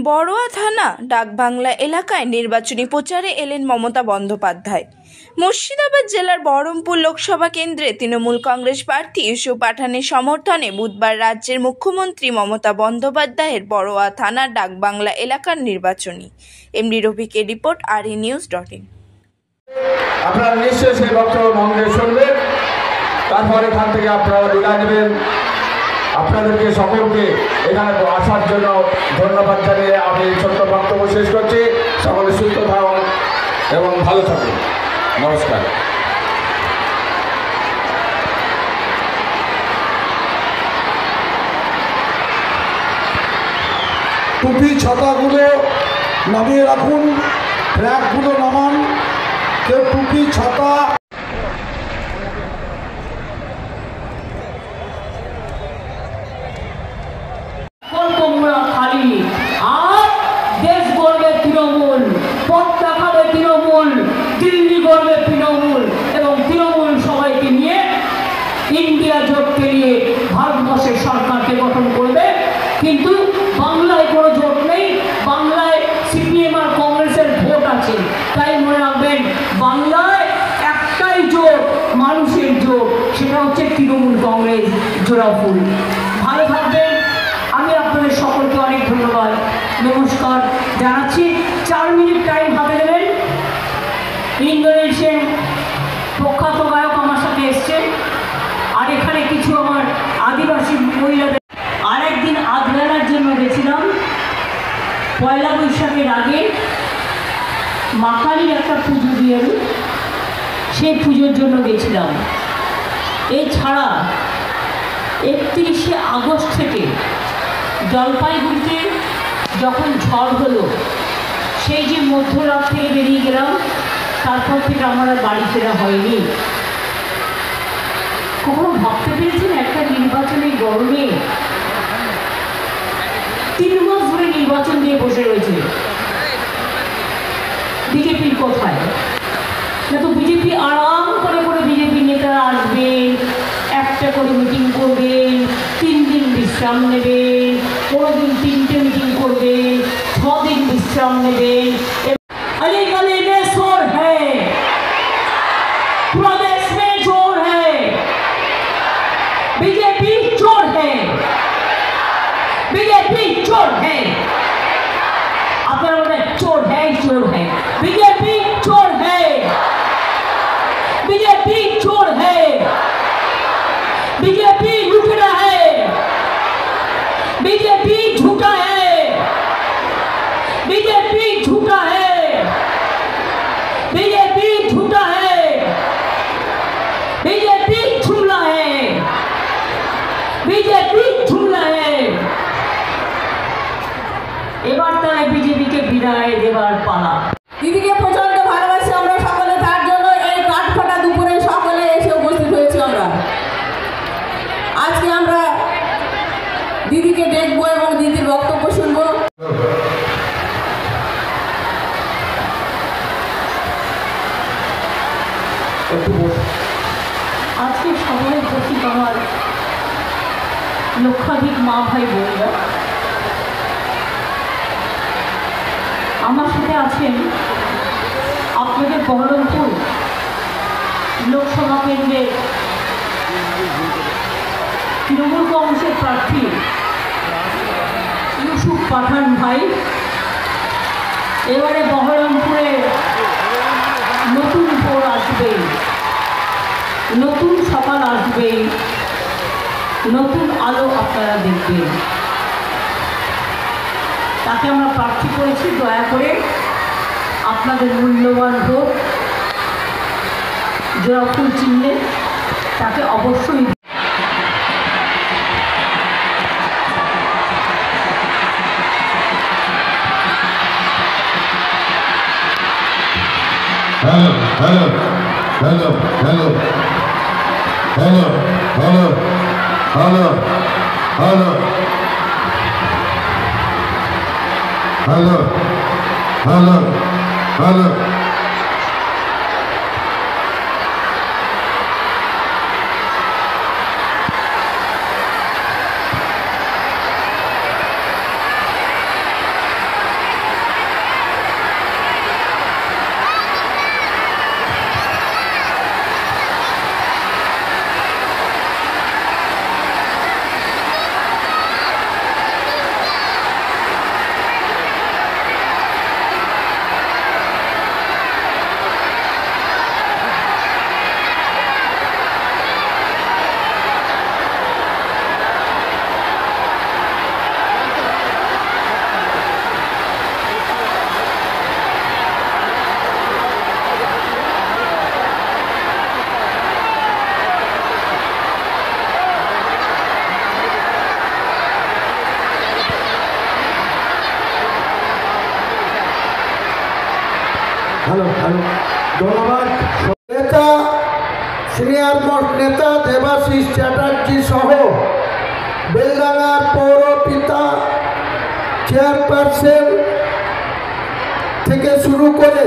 বড়ুয়া থানা ডাকবাংলা এলাকায় নির্বাচনী প্রচারে এলেন মমতা বন্দ্যোপাধ্যায়। মুর্শিদাবাদ জেলার বহরমপুর লোকসভা কেন্দ্রে তৃণমূল কংগ্রেস প্রার্থী ইউসুফ পাঠানের সমর্থনে বুধবার রাজ্যের মুখ্যমন্ত্রী মমতা বন্দ্যোপাধ্যায়ের বড়ুয়া থানা ডাকবাংলা এলাকার নির্বাচনী। এমডি রফিকের রিপোর্ট, REnews.in। আপনারা নিশ্চয়ই সেই বক্তব্য মনোযোগ শুনবেন, তারপর এখান থেকে আপনারা বিদায় নেবেন। আপনাদেরকে সকলকে এখানে আসার জন্য ধন্যবাদ জানিয়ে আমি ছোট্ট বক্তব্য শেষ করছি। সকলে সুস্থ থাকুন এবং ভালো থাকুন। নমস্কার। টুপি ছাতাগুলো নামিয়ে রাখুন, ফ্ল্যাগগুলো নামান। কেউ টুপি ছাতা খালি আর দেশ গড়বে তৃণমূল, পথটা খাবে তৃণমূল, দিল্লি গড়বে তৃণমূল এবং তৃণমূল সবাইকে নিয়ে ইন্ডিয়া জোটকে নিয়ে ভারতবর্ষের সরকারকে গঠন করবে। কিন্তু বাংলায় কোনো জোট নেই, বাংলায় CPM আর কংগ্রেসের ভোট আছে। তাই মনে রাখবেন, বাংলায় একটাই জোট, মানুষের জোট, সেটা হচ্ছে তৃণমূল কংগ্রেস জোড়াফুল। ভালো থাকবেন। আমি আপনাদের সকলকে অনেক ধন্যবাদ, নমস্কার জানাচ্ছি। 4 মিনিট টাইম হাতে দেবেন। ইন্দোনেশিয়ান প্রখ্যাত গায়ক আমার সাথে এসছেন, আর এখানে কিছু আমার আদিবাসী মহিলাদের। আরেকদিন আধবেলার জন্য গেছিলাম, পয়লা বৈশাখের আগে মা কালীর একটা পুজো দিয়ে আমি সেই পুজোর জন্য গেছিলাম। এছাড়া 31শে আগস্ট থেকে জলপাইগুড়িতে যখন ঝড় হলো, সেই যে মধ্যরাত থেকে বেরিয়ে গেলাম, তারপর থেকে আমার আর বাড়ি ফেরা হয়নি। কখনো ভাবতে পেরেছেন একটা নির্বাচনের গরমে 3 মাস ধরে নির্বাচন দিয়ে বসে রয়েছে? বিজেপির কোথায়? না তো বিজেপি আরাম করে করে বিজেপি নেতারা আসবেন, একটা করে মিটিং করবেন, 3 দিন বিশ্রাম নেবেন, কোনো দিন 3টে মিটিং করবেন, 6 দিন বিশ্রাম নেবেন। अली गली में शोर है, पूरा देश में चोर है, बीजेपी चोर है, बीजेपी चोर है। आपने बोले चोर है, चोर है, बीजेपी चोर है, बीजेपी चोर है, बीजेपी लुटेरा है, बीजेपी झूठा है, बीजेपी झूठा है, बीजेपी झूठा है, बीजेपी झूला है, बीजेपी झूला है। এবার তারা বিজেপিকে বিদায় দেবার পালা। দিদিকে প্রচন্ড ভালোবাসি আমরা সকলে, তার জন্য এই কাঠফাটা দুপুরে সকলে এসে উপস্থিত হয়েছি। আমরা আজকে আমরা দিদিকে দেখবো এবং দিদির বক্তব্য শুনবো। আজকে সবাই উপস্থিত আমার লক্ষাধিক মা ভাই বোনরা, আমার সাথে আছেন আপনাদের বহরমপুর লোকসভা কেন্দ্রে তৃণমূল কংগ্রেসের প্রার্থী ইউসুফ পাঠান ভাই। এবারে বহরমপুরে নতুন ভোর আসবে, নতুন সকাল আসবে, নতুন আলো আপনারা দেখবেন। তাকে আমরা প্রার্থী করেছি, দয়া করে আপনাদের মূল্যবান ভোট জোড়াফুল চিহ্নে তাকে অবশ্যই। Hello, hello, hello, hello, hello, hello, hello, hello, hello, hello, hello. Hello hello ধন্যবাদ। নেতা সিনিয়র মোস্ট নেতা দেবাশিস চ্যাটার্জি সহ বেলডাঙ্গার পৌরপিতা চেয়ারপারসন থেকে শুরু করে